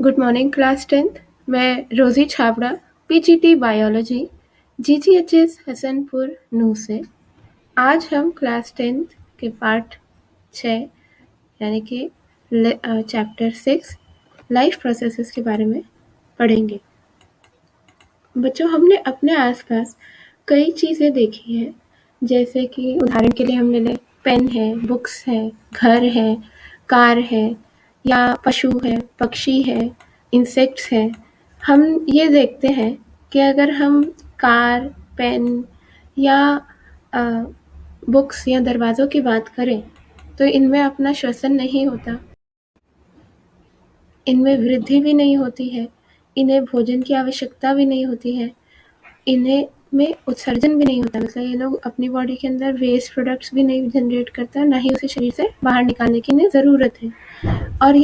Good morning class 10th। मैं रोज़ी Chhabra PGT biology जीजीएचएस Hasanpur नू से। आज हम क्लास 10th के पार्ट 6 यानी कि चैप्टर 6 लाइफ प्रोसेसेस के बारे में पढ़ेंगे। बच्चों, हमने अपने आसपास कई चीज़ें देखी हैं, जैसे कि उदाहरण के लिए हमने ले पेन है, बुक्स है, घर है, कार है, या पशु है, पक्षी है, इंसेक्ट्स है। हम ये देखते हैं कि अगर हम कार, पेन या बुक्स या दरवाज़ों की बात करें तो इनमें अपना श्वसन नहीं होता, इनमें वृद्धि भी नहीं होती है, इन्हें भोजन की आवश्यकता भी नहीं होती है, इन्हें में उत्सर्जन भी नहीं होता। मतलब ये लोग अपनी बॉडी के अंदर वेस्ट प्रोडक्ट्स भी नहीं जनरेट करता, ना ही उसे शरीर से बाहर निकालने की इन्हें ज़रूरत है, और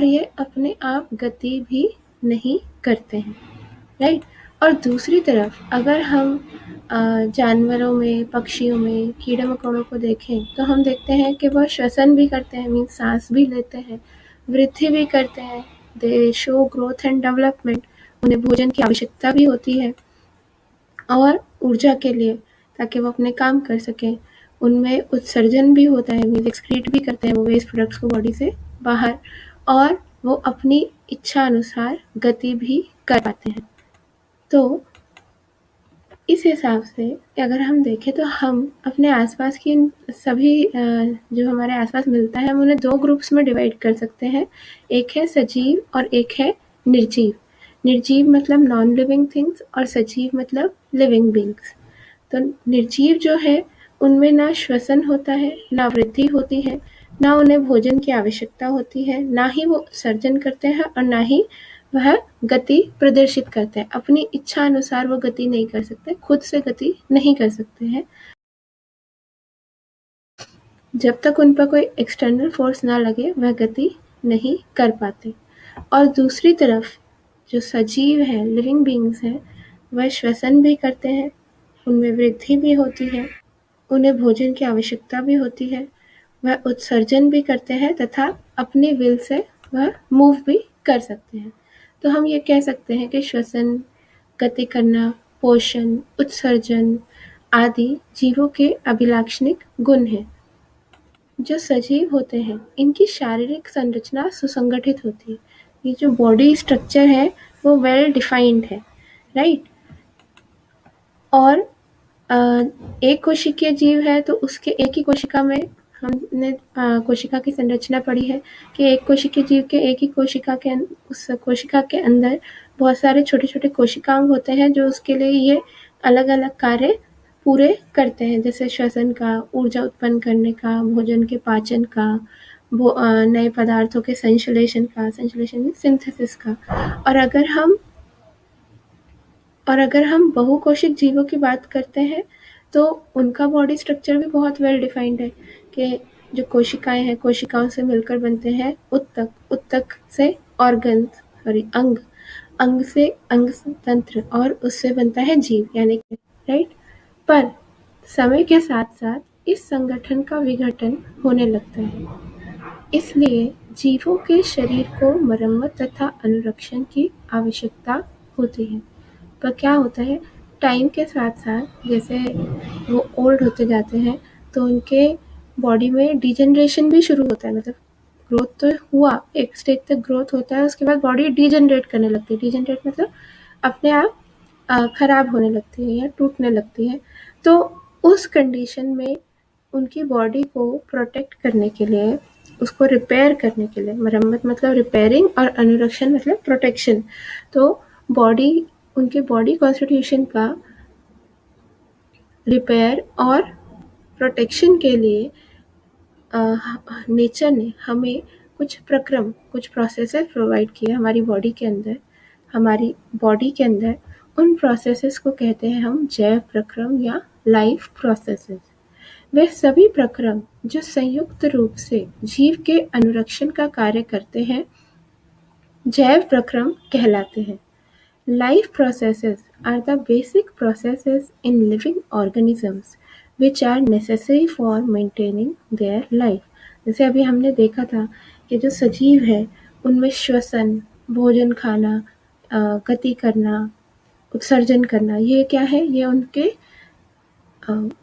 ये अपने आप गति भी नहीं करते हैं, राइट। और दूसरी तरफ अगर हम जानवरों में, पक्षियों में, कीड़े मकोड़ों को देखें तो हम देखते हैं कि वह श्वसन भी करते हैं, मीन्स सांस भी लेते हैं, वृद्धि भी करते हैं, दे शो ग्रोथ एंड डेवलपमेंट। उन्हें भोजन की आवश्यकता भी होती है और ऊर्जा के लिए, ताकि वो अपने काम कर सकें। उनमें उत्सर्जन भी होता है, मीन्स एक्सक्रीट भी करते हैं वो वेस्ट प्रोडक्ट्स को बॉडी से बाहर, और वो अपनी इच्छा अनुसार गति भी कर पाते हैं। तो इस हिसाब से अगर हम देखें तो हम अपने आसपास की सभी जो हमारे आसपास मिलता है, हम उन्हें दो ग्रुप्स में डिवाइड कर सकते हैं। एक है सजीव और एक है निर्जीव। निर्जीव मतलब नॉन लिविंग थिंग्स और सजीव मतलब लिविंग बींग्स। तो निर्जीव जो है उनमें ना श्वसन होता है, ना वृद्धि होती है, ना उन्हें भोजन की आवश्यकता होती है, ना ही वो सर्जन करते हैं और ना ही वह गति प्रदर्शित करते हैं। अपनी इच्छा अनुसार वो गति नहीं कर सकते, खुद से गति नहीं कर सकते हैं जब तक उन पर कोई एक्सटर्नल फोर्स ना लगे, वह गति नहीं कर पाते। और दूसरी तरफ जो सजीव है, लिविंग बींग्स हैं, वह श्वसन भी करते हैं, उनमें वृद्धि भी होती है, उन्हें भोजन की आवश्यकता भी होती है, वह उत्सर्जन भी करते हैं तथा अपनी विल से वह मूव भी कर सकते हैं। तो हम ये कह सकते हैं कि श्वसन, गति करना, पोषण, उत्सर्जन आदि जीवों के अभिलाक्षणिक गुण हैं। जो सजीव होते हैं इनकी शारीरिक संरचना सुसंगठित होती है। ये जो बॉडी स्ट्रक्चर है वो वेल डिफाइंड है, राइट। और एक कोशिकीय जीव है तो उसके एक ही कोशिका में हमने कोशिका की संरचना पढ़ी है कि एक कोशिकीय जीव के एक ही उस कोशिका के अंदर बहुत सारे छोटे छोटे कोशिकांग होते हैं जो उसके लिए ये अलग अलग कार्य पूरे करते हैं, जैसे श्वसन का, ऊर्जा उत्पन्न करने का, भोजन के पाचन का, नए पदार्थों के संश्लेषण मीन्स सिंथेसिस का। और अगर हम बहुकोशिक जीवों की बात करते हैं तो उनका बॉडी स्ट्रक्चर भी बहुत वेल डिफाइंड है कि जो कोशिकाएं हैं, कोशिकाओं से मिलकर बनते हैं उत्तक, उत्तक से ऑर्गन्स, अंग, अंग से अंग तंत्र, और उससे बनता है जीव, यानी कि राइट। पर समय के साथ साथ इस संगठन का विघटन होने लगता है, इसलिए जीवों के शरीर को मरम्मत तथा अनुरक्षण की आवश्यकता होती है। पर क्या होता है, टाइम के साथ साथ जैसे वो ओल्ड होते जाते हैं तो उनके बॉडी में डिजनरेशन भी शुरू होता है। मतलब ग्रोथ तो हुआ, एक स्टेज तक ग्रोथ होता है, उसके बाद बॉडी डिजनरेट करने लगती है। डिजनरेट मतलब अपने आप खराब होने लगती है या टूटने लगती है। तो उस कंडीशन में उनकी बॉडी को प्रोटेक्ट करने के लिए, उसको रिपेयर करने के लिए, मरम्मत मतलब रिपेयरिंग और अनुरक्षण मतलब प्रोटेक्शन, तो उनके बॉडी कॉन्स्टिट्यूशन का रिपेयर और प्रोटेक्शन के लिए नेचर ने हमें कुछ प्रोसेसेस प्रोवाइड किए हमारी बॉडी के अंदर। उन प्रोसेसेस को कहते हैं हम जैव प्रक्रम या लाइफ प्रोसेसेस। वे सभी प्रक्रम जो संयुक्त रूप से जीव के अनुरक्षण का कार्य करते हैं जैव प्रक्रम कहलाते हैं। Life processes are the basic processes in living organisms which are necessary for maintaining their life. जैसे अभी हमने देखा था कि जो सजीव है उनमें श्वसन, भोजन खाना, गति करना, उत्सर्जन करना, ये क्या है? ये उनके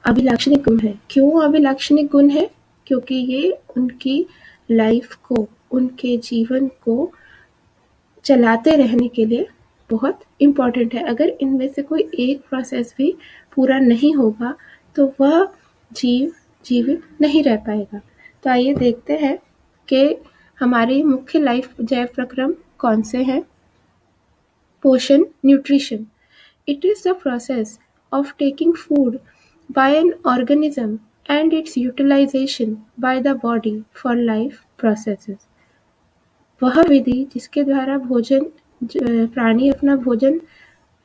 अभिलाक्षणिक गुण है। क्यों अभिलाक्षणिक गुण है? क्योंकि ये उनकी लाइफ को, उनके जीवन को चलाते रहने के लिए बहुत इम्पोर्टेंट है। अगर इनमें से कोई एक प्रोसेस भी पूरा नहीं होगा तो वह जीव जीवित नहीं रह पाएगा। तो आइए देखते हैं कि हमारे मुख्य लाइफ जैव प्रक्रम कौन से हैं। पोषण, nutrition. It is the process of taking food by an organism and its utilization by the body for life processes. वह विधि जिसके द्वारा प्राणी अपना भोजन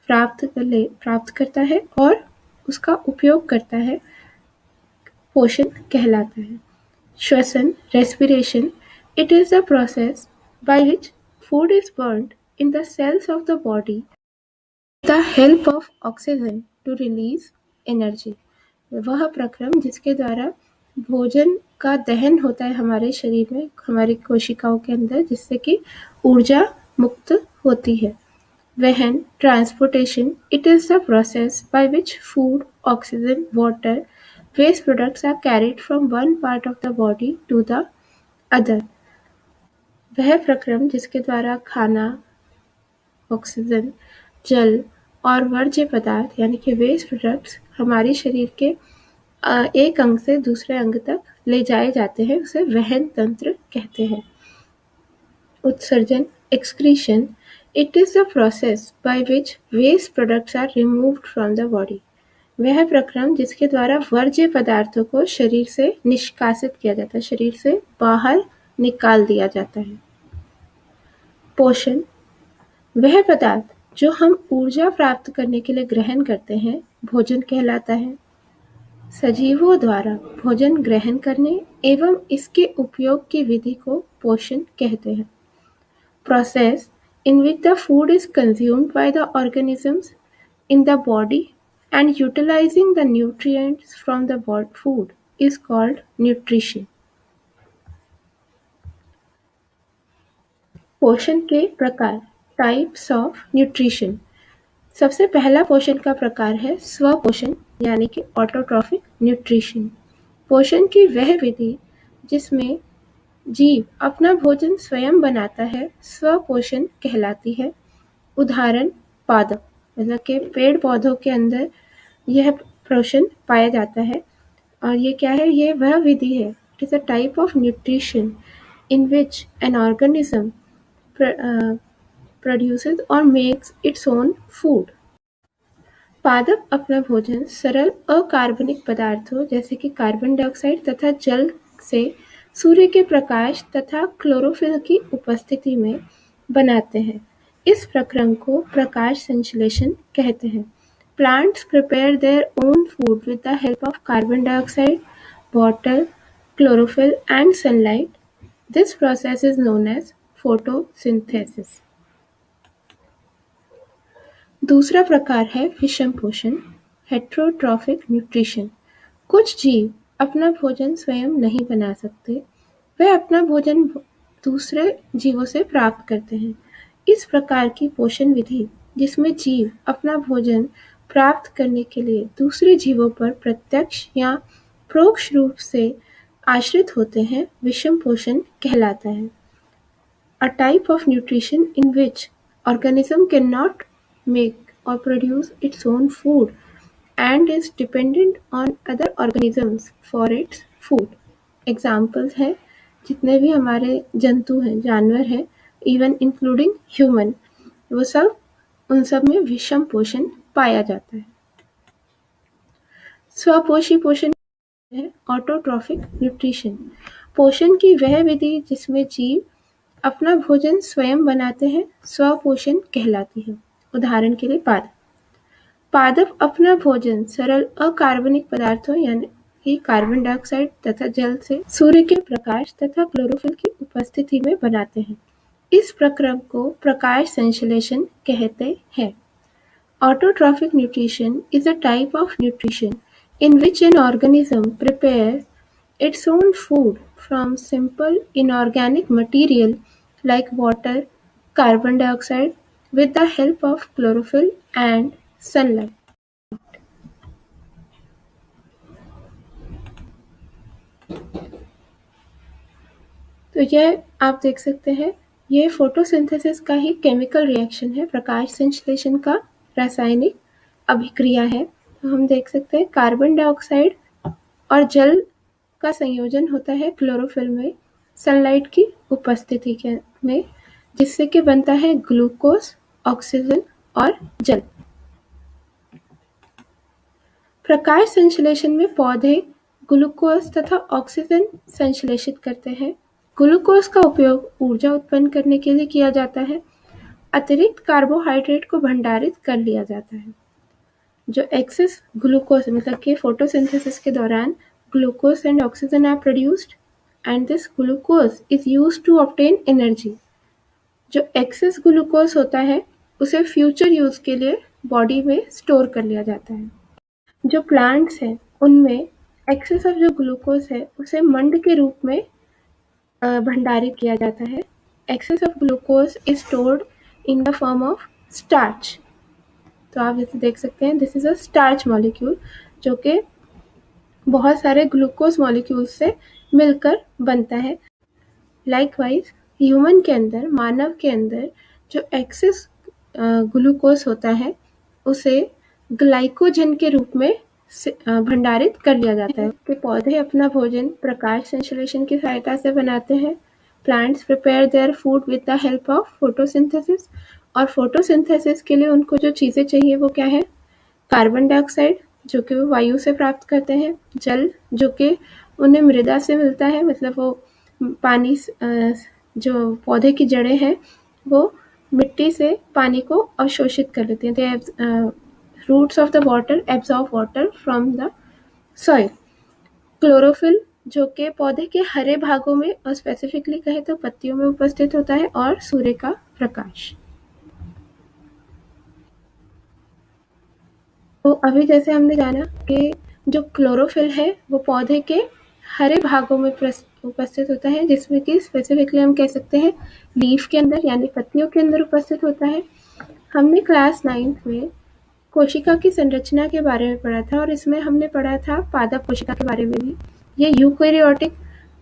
प्राप्त करता है और उसका उपयोग करता है, पोषण कहलाता है। श्वसन, respiration. It is the process by which food is burnt in the cells of the body the help of oxygen to release energy. वह प्रक्रम जिसके द्वारा भोजन का दहन होता है हमारे शरीर में, हमारी कोशिकाओं के अंदर, जिससे कि ऊर्जा मुक्त होती है। वहन, transportation. It is the process by which food, oxygen, water, waste products are carried from one part of the body to the other. वह प्रक्रम जिसके द्वारा खाना, ऑक्सीजन, जल और वर्ज्य पदार्थ यानी कि वेस्ट प्रोडक्ट्स हमारे शरीर के एक अंग से दूसरे अंग तक ले जाए जाते हैं, उसे वहन तंत्र कहते हैं। उत्सर्जन, excretion. It is the process by which waste products are removed from the body. वह प्रक्रम जिसके द्वारा वर्ज्य पदार्थों को शरीर से निष्कासित किया जाता है, शरीर से बाहर निकाल दिया जाता है। पोषण, वह पदार्थ जो हम ऊर्जा प्राप्त करने के लिए ग्रहण करते हैं, भोजन कहलाता है। सजीवों द्वारा भोजन ग्रहण करने एवं इसके उपयोग की विधि को पोषण कहते हैं। Process in which the food is consumed by the organisms in the body and utilizing the nutrients from the food is called nutrition. पोषण के प्रकार, टाइप्स ऑफ न्यूट्रिशन. सबसे पहला पोषण का प्रकार है स्वपोषण यानी कि ऑटोट्रॉफिक न्यूट्रिशन. पोषण की वह विधि जिसमें जीव अपना भोजन स्वयं बनाता है, स्वपोषण कहलाती है. उदाहरण, पादप, मतलब कि पेड़ पौधों के अंदर यह पोषण पाया जाता है. और ये क्या है? ये वह विधि है, it is a type of nutrition in which an organism produces or makes its own food. पादप अपना भोजन सरल अकार्बनिक पदार्थों जैसे कि कार्बन डाइऑक्साइड तथा जल से सूर्य के प्रकाश तथा क्लोरोफिल की उपस्थिति में बनाते हैं. इस प्रक्रम को प्रकाश संश्लेषण कहते हैं. Plants prepare their own food with the help of carbon dioxide, water, chlorophyll and sunlight. This process is known as photosynthesis. दूसरा प्रकार है विषम पोषण, हेट्रोट्रॉफिक न्यूट्रिशन. कुछ जीव अपना भोजन स्वयं नहीं बना सकते, वे अपना भोजन दूसरे जीवों से प्राप्त करते हैं. इस प्रकार की पोषण विधि जिसमें जीव अपना भोजन प्राप्त करने के लिए दूसरे जीवों पर प्रत्यक्ष या परोक्ष रूप से आश्रित होते हैं, विषम पोषण कहलाता है. A type of nutrition in which organism cannot make or produce its own food and is dependent on other organisms for its food. Examples हैं जितने भी हमारे जंतु हैं, जानवर हैं, even including human, वो सब उन सब में विषम पोषण पाया जाता है. स्वपोषी पोषण है ऑटोट्रॉफिक न्यूट्रिशन. पोषण की वह विधि जिसमें जीव अपना भोजन स्वयं बनाते हैं, स्वपोषण कहलाती है. उदाहरण के लिए पादप. पादप अपना भोजन सरल अकार्बनिक पदार्थों यानी कि कार्बन डाइऑक्साइड तथा जल से सूर्य के प्रकाश तथा क्लोरोफिल की उपस्थिति में बनाते हैं. इस प्रक्रम को प्रकाश संश्लेषण कहते हैं. Autotrophic nutrition is a type of nutrition in which an organism prepares its own food from simple inorganic material like water, carbon dioxide with the help of chlorophyll and sunlight. तो यह आप देख सकते हैं, ये फोटोसिंथेसिस का ही chemical reaction है, प्रकाश संश्लेषण का रासायनिक अभिक्रिया है। तो हम देख सकते हैं कार्बन डाइऑक्साइड और जल का संयोजन होता है क्लोरोफिल में सनलाइट की उपस्थिति में, जिससे कि बनता है ग्लूकोज, ऑक्सीजन और जल। प्रकाश संश्लेषण में पौधे ग्लूकोज तथा ऑक्सीजन संश्लेषित करते हैं। ग्लूकोज का उपयोग ऊर्जा उत्पन्न करने के लिए किया जाता है। अतिरिक्त कार्बोहाइड्रेट को भंडारित कर लिया जाता है। जो एक्सेस ग्लूकोज मतलब कि फोटोसिंथेसिस के दौरान glucose and oxygen are produced and this glucose is used to obtain energy. जो एक्सेस ग्लूकोज होता है उसे फ्यूचर यूज के लिए बॉडी में स्टोर कर लिया जाता है। जो प्लांट्स हैं उनमें एक्सेस ऑफ जो ग्लूकोज है उसे मंड के रूप में भंडारित किया जाता है। Excess of glucose is stored in the form of starch. तो आप इसे देख सकते हैं, this is a starch molecule जो कि बहुत सारे ग्लूकोज मॉलिक्यूल से मिलकर बनता है। लाइकवाइज ह्यूमन के अंदर, मानव के अंदर जो एक्सेस ग्लूकोज होता है उसे ग्लाइकोजन के रूप में भंडारित कर लिया जाता है। कि पौधे अपना भोजन प्रकाश संश्लेषण की सहायता से बनाते हैं। Plants prepare their food with the help of photosynthesis. और फोटोसिंथेसिस के लिए उनको जो चीज़ें चाहिए वो क्या है? कार्बन डाइऑक्साइड जो कि वो वायु से प्राप्त करते हैं, जल जो कि उन्हें मृदा से मिलता है, मतलब वो पानी जो पौधे की जड़ें हैं वो मिट्टी से पानी को अवशोषित कर लेती हैं। The roots of the water absorb water from the soil. Chlorophyll जो कि पौधे के हरे भागों में और स्पेसिफिकली कहे तो पत्तियों में उपस्थित होता है, और सूर्य का प्रकाश। तो अभी जैसे हमने जाना कि जो क्लोरोफिल है वो पौधे के हरे भागों में उपस्थित होता है, जिसमें कि स्पेसिफिकली हम कह सकते हैं लीफ के अंदर यानी पत्तियों के अंदर उपस्थित होता है। हमने क्लास 9th में कोशिका की संरचना के बारे में पढ़ा था, और इसमें हमने पढ़ा था पादप कोशिका के बारे में भी। ये यूकेरियोटिक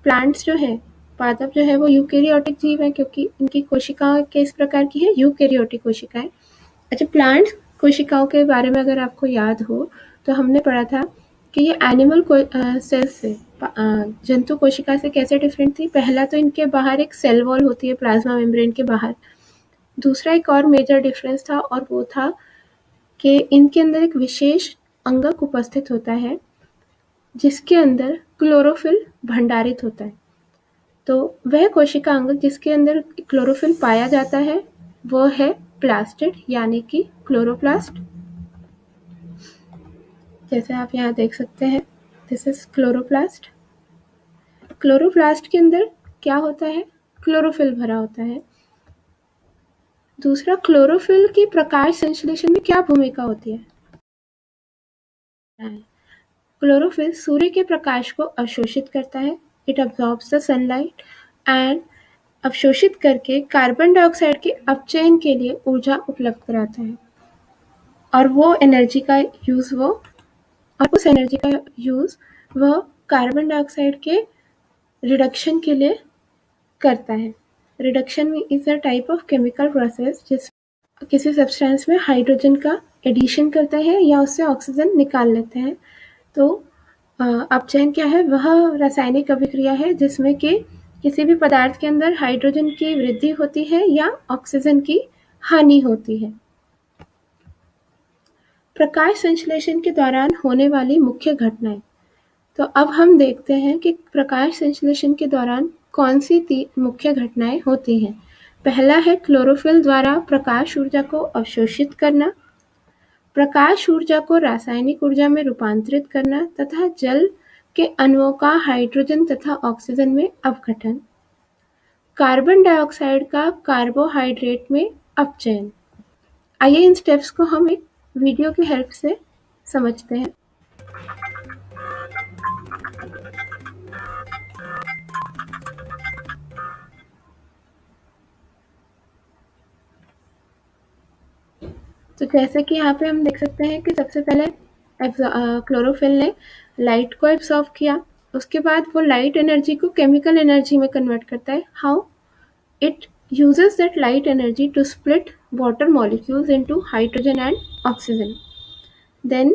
प्लांट्स जो है, पादप जो है वो यूकेरियोटिक जीव है क्योंकि इनकी कोशिकाएं किस प्रकार की है? यूकेरियोटिक कोशिकाएं। अच्छा, प्लांट्स कोशिकाओं के बारे में अगर आपको याद हो तो हमने पढ़ा था कि ये एनिमल सेल्स से, जंतु कोशिका से कैसे डिफरेंट थी। पहला तो इनके बाहर एक सेल वॉल होती है प्लाज्मा मेम्ब्रेन के बाहर। दूसरा एक और मेजर डिफरेंस था, और वो था कि इनके अंदर एक विशेष अंगक उपस्थित होता है जिसके अंदर क्लोरोफिल भंडारित होता है। तो वह कोशिका अंगक जिसके अंदर क्लोरोफिल पाया जाता है वो है प्लास्टिड यानी कि क्लोरोप्लास्ट। जैसे आप यहाँ देख सकते हैं, दिस इज क्लोरोप्लास्ट। क्लोरोप्लास्ट के अंदर क्या होता है? क्लोरोफिल भरा होता है। दूसरा, क्लोरोफिल की प्रकाश संश्लेषण में क्या भूमिका होती है? क्लोरोफिल सूर्य के प्रकाश को अवशोषित करता है। It absorbs the sunlight and अवशोषित करके कार्बन डाइऑक्साइड के अपचयन के लिए ऊर्जा उपलब्ध कराता है, और वो एनर्जी का यूज और उस एनर्जी का यूज वह कार्बन डाइऑक्साइड के रिडक्शन के लिए करता है। Reduction is a type of chemical process जिस किसी सब्सटेंस में हाइड्रोजन का एडिशन करता है या उससे ऑक्सीजन निकाल लेते हैं। तो अपचयन क्या है? वह रासायनिक अभिक्रिया है जिसमें कि किसी भी पदार्थ के अंदर हाइड्रोजन की वृद्धि होती है या ऑक्सीजन की हानि होती है। प्रकाश संश्लेषण के दौरान होने वाली मुख्य घटनाएं। तो अब हम देखते हैं कि प्रकाश संश्लेषण के दौरान कौन सी मुख्य घटनाएं होती हैं। पहला है क्लोरोफिल द्वारा प्रकाश ऊर्जा को अवशोषित करना, प्रकाश ऊर्जा को रासायनिक ऊर्जा में रूपांतरित करना तथा जल के अणुओं का हाइड्रोजन तथा ऑक्सीजन में अपघटन, कार्बन डाइऑक्साइड का कार्बोहाइड्रेट में अपचयन। आइए इन स्टेप्स को हम एक वीडियो की हेल्प से समझते हैं। तो जैसे कि यहाँ पे हम देख सकते हैं कि सबसे पहले क्लोरोफिल ने लाइट को एब्सॉर्ब किया, उसके बाद वो लाइट एनर्जी को केमिकल एनर्जी में कन्वर्ट करता है। How? It uses that light energy to split water molecules into hydrogen and oxygen. Then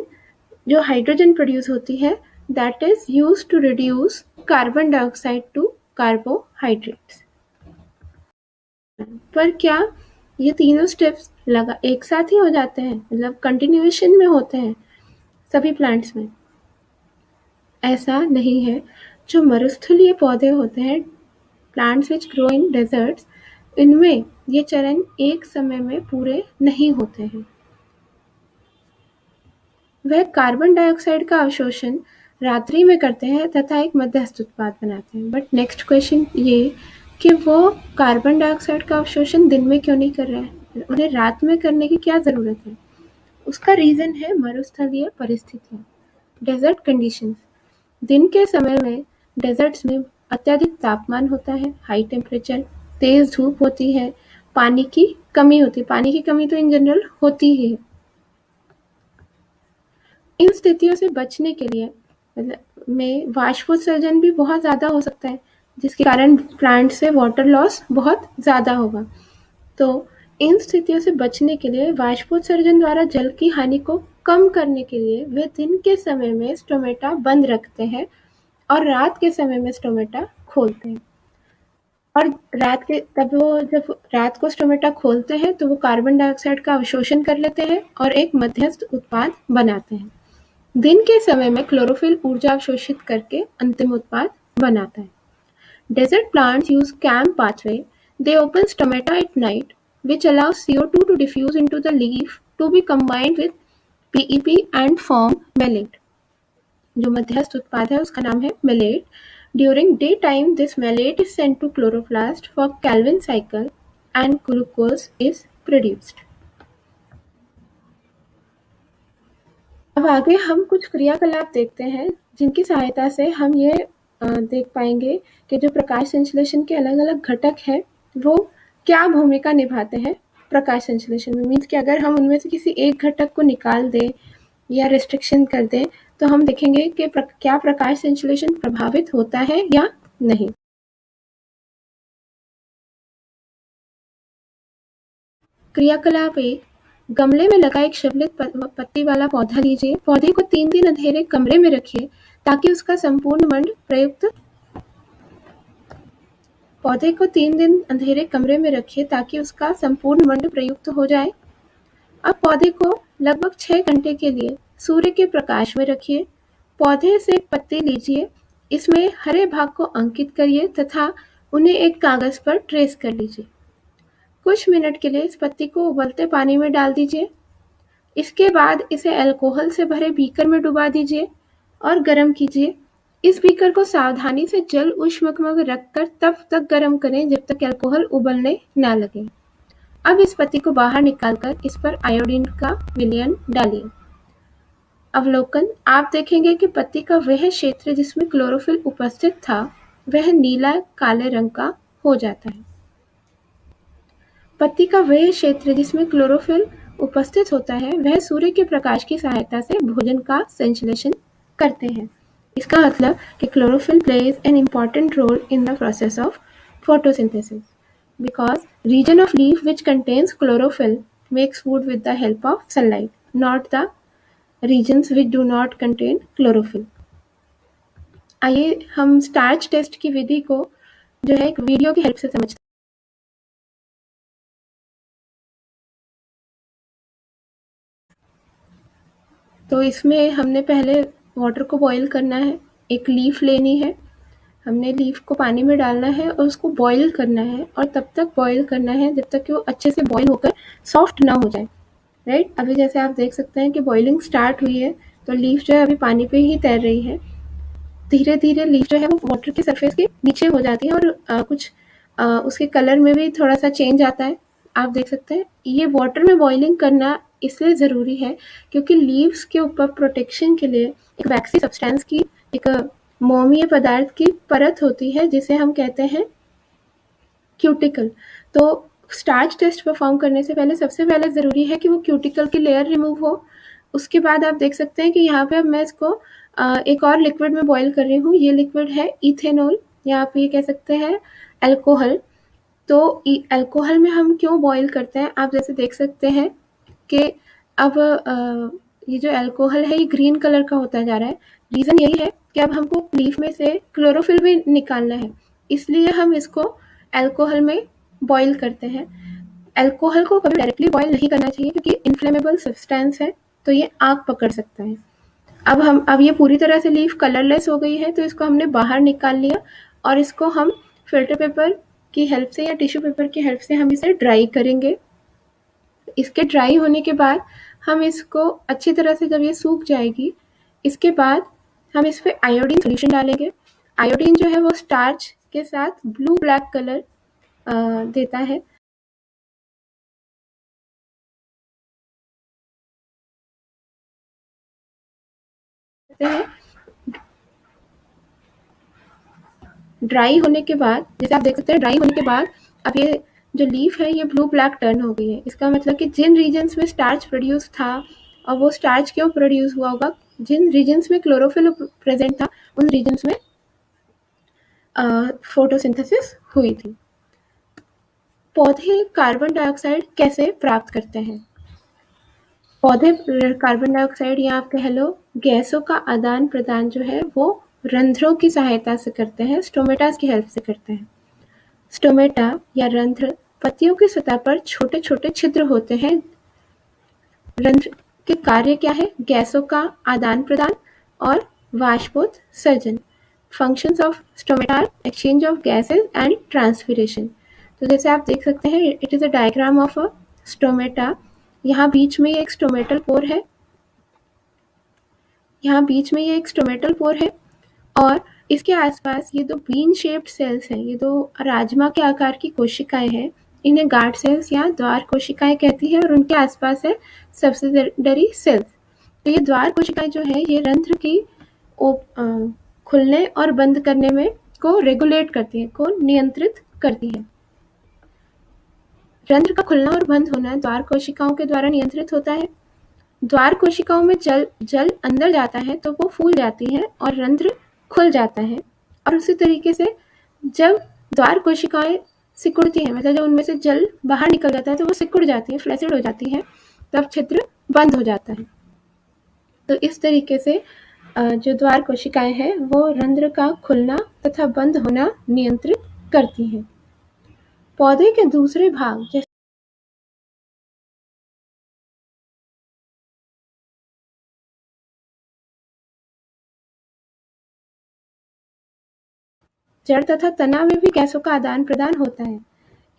जो हाइड्रोजन प्रोड्यूस होती है that is used to reduce carbon dioxide to carbohydrates. पर क्या ये तीनों स्टेप्स एक साथ ही हो जाते हैं, मतलब कंटिन्यूएशन में होते हैं सभी प्लांट्स में? ऐसा नहीं है। जो मरुस्थलीय पौधे होते हैं, plants which grow in desserts, इनमें ये चरण एक समय में पूरे नहीं होते हैं। वह कार्बन डाइऑक्साइड का अवशोषण रात्रि में करते हैं तथा एक मध्यस्थ उत्पाद बनाते हैं। बट नेक्स्ट क्वेश्चन ये कि वो कार्बन डाइऑक्साइड का अवशोषण दिन में क्यों नहीं कर रहे हैं, उन्हें रात में करने की क्या ज़रूरत है? उसका रीज़न है मरुस्थलीय परिस्थितियाँ, डेजर्ट कंडीशंस। दिन के समय में डेजर्ट्स में अत्यधिक तापमान होता है, हाई टेम्परेचर, तेज़ धूप होती है, पानी की कमी होती है। पानी की कमी तो इन जनरल होती ही है। इन स्थितियों से बचने के लिए में वाष्पोत्सर्जन भी बहुत ज़्यादा हो सकता है, जिसके कारण प्लांट से वाटर लॉस बहुत ज़्यादा होगा। तो इन स्थितियों से बचने के लिए वाष्पोत्सर्जन द्वारा जल की हानि को कम करने के लिए वे दिन के समय में स्टोमेटा बंद रखते हैं और रात के समय में स्टोमेटा खोलते हैं। और जब रात को स्टोमेटा खोलते हैं तो वो कार्बन डाइऑक्साइड का अवशोषण कर लेते हैं और एक मध्यस्थ उत्पाद बनाते हैं। दिन के समय में क्लोरोफिल ऊर्जा अवशोषित करके अंतिम उत्पाद बनाता है। Desert plants use CAM pathway. They open stomata at night, which allows CO2 to diffuse into the leaf to be combined with PEP and form malate. जो मध्यस्थ उत्पाद है उसका नाम है malate. During daytime, this malate is sent to chloroplast for Calvin cycle and glucose is produced. अब आगे हम कुछ क्रियाकलाप देखते हैं जिनकी सहायता से हम ये देख पाएंगे कि जो प्रकाश संश्लेषण के अलग-अलग घटक हैं वो क्या भूमिका निभाते हैं प्रकाश संश्लेषण में। मीन्स कि अगर हम उनमें से किसी एक घटक को निकाल दें या रिस्ट्रिक्शन कर दें तो हम देखेंगे कि क्या प्रकाश संश्लेषण प्रभावित होता है या नहीं। क्रियाकलाप 1, गमले में लगा एक शिवलित पत्ती वाला पौधा लीजिए। पौधे को 3 दिन अंधेरे कमरे में रखिए ताकि उसका संपूर्ण मंड प्रयुक्त पौधे को 3 दिन अंधेरे कमरे में रखिए ताकि उसका संपूर्ण मंड प्रयुक्त हो जाए। अब पौधे को लगभग 6 घंटे के लिए सूर्य के प्रकाश में रखिए। पौधे से एक पत्ती लीजिए, इसमें हरे भाग को अंकित करिए तथा उन्हें एक कागज पर ट्रेस कर लीजिए। कुछ मिनट के लिए इस पत्ती को उबलते पानी में डाल दीजिए। इसके बाद इसे अल्कोहल से भरे बीकर में डुबा दीजिए और गर्म कीजिए। इस बीकर को सावधानी से जल ऊष्मक रखकर तब तक गर्म करें जब तक अल्कोहल उबलने ना लगे। अब इस पत्ती को बाहर निकालकर इस पर आयोडीन का विलयन डालिए। अवलोकन, आप देखेंगे कि पत्ती का वह क्षेत्र जिसमें क्लोरोफिल उपस्थित था वह नीला काले रंग का हो जाता है। पत्ती का वह क्षेत्र जिसमें क्लोरोफिल उपस्थित होता है वह सूर्य के प्रकाश की सहायता से भोजन का संश्लेषण करते हैं। इसका मतलब कि chlorophyll plays an important role in the process of photosynthesis because region of leaf which contains chlorophyll makes food with the help of sunlight, not the regions which do not contain chlorophyll. आइए हम starch test की विधि को जो है एक video की help से समझते हैं। तो इसमें हमने पहले वाटर को बॉईल करना है, एक लीफ लेनी है, हमने लीफ को पानी में डालना है और उसको बॉईल करना है और तब तक बॉईल करना है जब तक कि वो अच्छे से बॉईल होकर सॉफ्ट ना हो जाए, राइट। अभी जैसे आप देख सकते हैं कि बॉइलिंग स्टार्ट हुई है तो लीफ जो है अभी पानी पे ही तैर रही है। धीरे धीरे लीफ जो है वो वाटर के सरफेस के नीचे हो जाती है और कुछ उसके कलर में भी थोड़ा सा चेंज आता है। आप देख सकते हैं ये वाटर में बॉइलिंग करना इसलिए ज़रूरी है क्योंकि लीव्स के ऊपर प्रोटेक्शन के लिए एक वैक्सी सब्सटेंस की एक मोमीय पदार्थ की परत होती है जिसे हम कहते हैं क्यूटिकल। तो स्टार्च टेस्ट परफॉर्म करने से पहले सबसे पहले ज़रूरी है कि वो क्यूटिकल की लेयर रिमूव हो। उसके बाद आप देख सकते हैं कि यहाँ पे अब मैं इसको एक और लिक्विड में बॉईल कर रही हूँ। ये लिक्विड है इथेनॉल, या आप ये कह सकते हैं अल्कोहल। तो अल्कोहल में हम क्यों बॉईल करते हैं, आप जैसे देख सकते हैं कि अब ये जो अल्कोहल है ये ग्रीन कलर का होता जा रहा है। रीज़न यही है कि अब हमको लीफ में से क्लोरोफिल भी निकालना है, इसलिए हम इसको अल्कोहल में बॉईल करते हैं। अल्कोहल को कभी डायरेक्टली बॉईल नहीं करना चाहिए क्योंकि इन्फ्लेमेबल सब्सटेंस है, तो ये आग पकड़ सकता है। अब ये पूरी तरह से लीफ कलरलेस हो गई है, तो इसको हमने बाहर निकाल लिया और इसको हम फिल्टर पेपर की हेल्प से या टिश्यू पेपर की हेल्प से हम इसे ड्राई करेंगे। इसके ड्राई होने के बाद हम इसको अच्छी तरह से, जब ये सूख जाएगी, इसके बाद हम इस पे आयोडीन सोल्यूशन डालेंगे। आयोडीन जो है वो स्टार्च के साथ ब्लू ब्लैक कलर देता है। ड्राई होने के बाद, जैसे आप देख सकते हैं, ड्राई होने के बाद अब ये जो लीफ है ये ब्लू ब्लैक टर्न हो गई है। इसका मतलब कि जिन रीजन्स में स्टार्च प्रोड्यूस था, और वो स्टार्च क्यों प्रोड्यूस हुआ होगा, जिन रीजन्स में क्लोरोफिल प्रेजेंट था उन रीजन्स में फोटोसिंथेसिस हुई थी। पौधे कार्बन डाइऑक्साइड कैसे प्राप्त करते हैं? पौधे कार्बन डाइऑक्साइड, या आप कह लो गैसों का आदान प्रदान जो है वो रंध्रों की सहायता से करते हैं, स्टोमेटास की हेल्प से करते हैं। स्टोमेटा या रंध्र पत्तियों की सतह पर छोटे छोटे छिद्र होते हैं। रंध्र के कार्य क्या है? गैसों का आदान प्रदान और वाष्पोत्सर्जन। Functions of stomata: exchange of gases and transpiration. तो जैसे आप देख सकते हैं, it is a diagram of a stomata. यहाँ बीच में ये एक स्टोमेटल पोर है, यहाँ बीच में ये एक स्टोमेटल पोर है, और इसके आसपास ये दो बीन शेप्ड सेल्स हैं, ये दो राजमा के आकार की कोशिकाएं हैं। इन्हें गार्ड सेल्स या द्वार कोशिकाएं कहती है, और उनके आसपास है सब्सिडरी सेल्स। तो ये द्वार कोशिकाएं जो है ये रंध्र की खुलने और बंद करने में को रेगुलेट करती है, को नियंत्रित करती है। रंध्र का खुलना और बंद होना द्वार कोशिकाओं के द्वारा नियंत्रित होता है। द्वार कोशिकाओं में जल अंदर जाता है तो वो फूल जाती है और रंध्र खुल जाता है, और उसी तरीके से जब द्वार कोशिकाएं सिकुड़ती हैं, मतलब जब उनमें से जल बाहर निकल जाता है तो वो सिकुड़ जाती है, फ्लैसिड हो जाती है, तब छिद्र बंद हो जाता है। तो इस तरीके से जो द्वार कोशिकाएं हैं वो रंध्र का खुलना तथा बंद होना नियंत्रित करती हैं। पौधे के दूसरे भाग जैसे जड़ तथा तना में भी गैसों का आदान प्रदान होता है।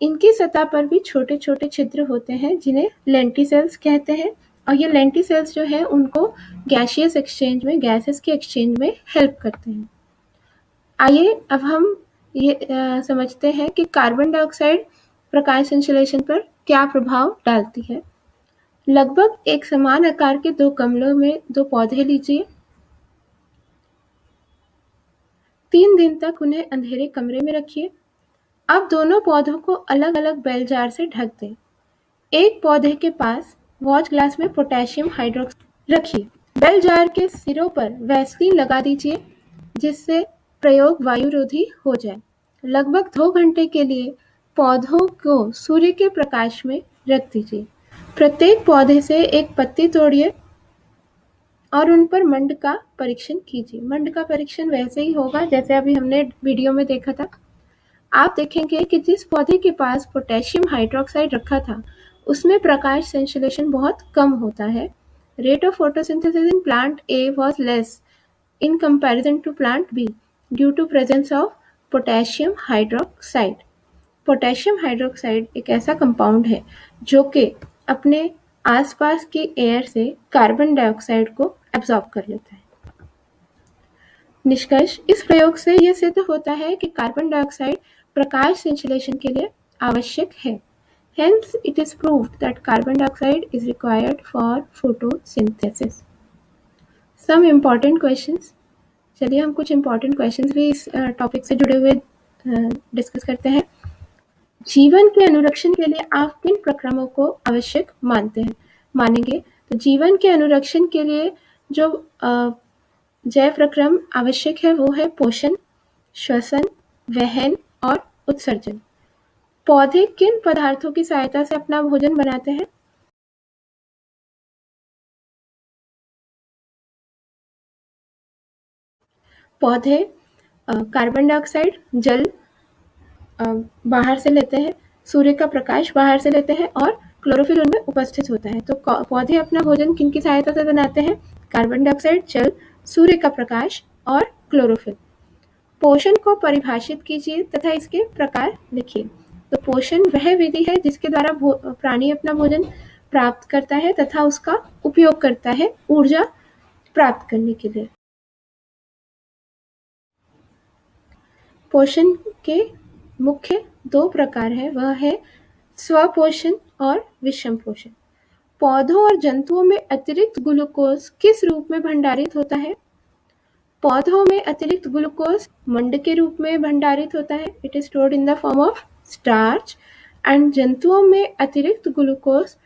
इनकी सतह पर भी छोटे छोटे छिद्र होते हैं जिन्हें लेंटिसेल्स कहते हैं, और ये लेंटिसेल्स जो है उनको गैसियस एक्सचेंज में, गैसेस के एक्सचेंज में हेल्प करते हैं। आइए अब हम ये समझते हैं कि कार्बन डाइऑक्साइड प्रकाश संश्लेषण पर क्या प्रभाव डालती है। लगभग एक समान आकार के दो गमलों में दो पौधे लीजिए। 3 दिन तक उन्हें अंधेरे कमरे में रखिए। अब दोनों पौधों को अलग अलग बेल जार से ढक दें। एक पौधे के पास वॉच ग्लास में पोटेशियम हाइड्रोक्साइड रखिए। बेल जार के सिरों पर वैसलीन लगा दीजिए जिससे प्रयोग वायुरोधी हो जाए। लगभग 2 घंटे के लिए पौधों को सूर्य के प्रकाश में रख दीजिए। प्रत्येक पौधे से एक पत्ती तोड़िए और उन पर मंड का परीक्षण कीजिए। मंड का परीक्षण वैसे ही होगा जैसे अभी हमने वीडियो में देखा था। आप देखेंगे कि जिस पौधे के पास पोटेशियम हाइड्रोक्साइड रखा था उसमें प्रकाश संश्लेषण बहुत कम होता है। Rate of photosynthesis in plant A was less in comparison to plant B due to presence of potassium hydroxide. Potassium hydroxide एक ऐसा कंपाउंड है जो कि अपने आसपास के एयर से कार्बन डाइऑक्साइड को एब्जॉर्ब कर लेता है। निष्कर्ष: इस प्रयोग से यह सिद्ध होता है कि कार्बन डाइऑक्साइड प्रकाश संश्लेषण के लिए आवश्यक है। Hence, it is proved that carbon dioxide is required for photosynthesis. Some important questions. चलिए हम कुछ इम्पोर्टेंट क्वेश्चंस भी इस टॉपिक से जुड़े हुए डिस्कस करते हैं। जीवन के अनुरक्षण के लिए आप किन प्रक्रमों को आवश्यक मानेंगे? तो जीवन के अनुरक्षण के लिए जो जैव प्रक्रम आवश्यक है वो है पोषण, श्वसन, वहन और उत्सर्जन। पौधे किन पदार्थों की सहायता से अपना भोजन बनाते हैं? पौधे कार्बन डाइऑक्साइड, जल बाहर से लेते हैं, सूर्य का प्रकाश बाहर से लेते हैं और क्लोरोफिल उनमें उपस्थित होता है। तो पौधे अपना भोजन किनकी सहायता से बनाते हैं? कार्बन डाइऑक्साइड, जल, सूर्य का प्रकाश और क्लोरोफिल। पोषण को परिभाषित कीजिए तथा इसके प्रकार लिखिए। तो पोषण वह विधि है जिसके द्वारा प्राणी अपना भोजन प्राप्त करता है तथा उसका उपयोग करता है ऊर्जा प्राप्त करने के लिए। पोषण के मुख्य 2 प्रकार हैं, वह है स्वपोषण और विषम पोषण। पौधों और जंतुओं में अतिरिक्त ग्लूकोज किस रूप में भंडारित होता है? पौधों में अतिरिक्त ग्लूकोज मंड के रूप में भंडारित होता है, it is stored in the form of starch. And जंतुओं में अतिरिक्त ग्लूकोज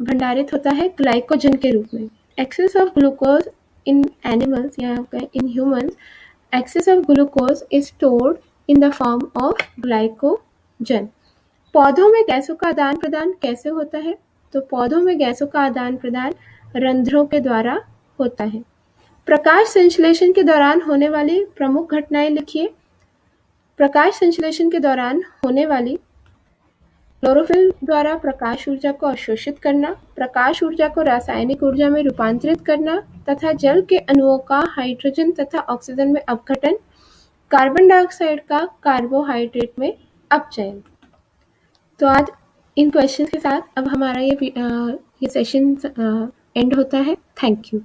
भंडारित होता है ग्लाइकोजन के रूप में। Excess of glucose in animals या in humans, excess of glucose is stored in the form of glycogen। पौधों में गैसों का आदान प्रदान कैसे होता है? तो पौधों में गैसों का आदान प्रदान रंध्रों के द्वारा होता है। प्रकाश संश्लेषण के दौरान होने वाली प्रमुख घटनाएं लिखिए। प्रकाश संश्लेषण के दौरान होने वाली क्लोरोफिल द्वारा प्रकाश ऊर्जा को अवशोषित करना, प्रकाश ऊर्जा को रासायनिक ऊर्जा में रूपांतरित करना तथा जल के अणुओं का हाइड्रोजन तथा ऑक्सीजन में अपघटन, कार्बन डाइऑक्साइड का कार्बोहाइड्रेट में अपचयन। तो आज इन क्वेश्चन के साथ अब हमारा ये सेशन एंड होता है। Thank you.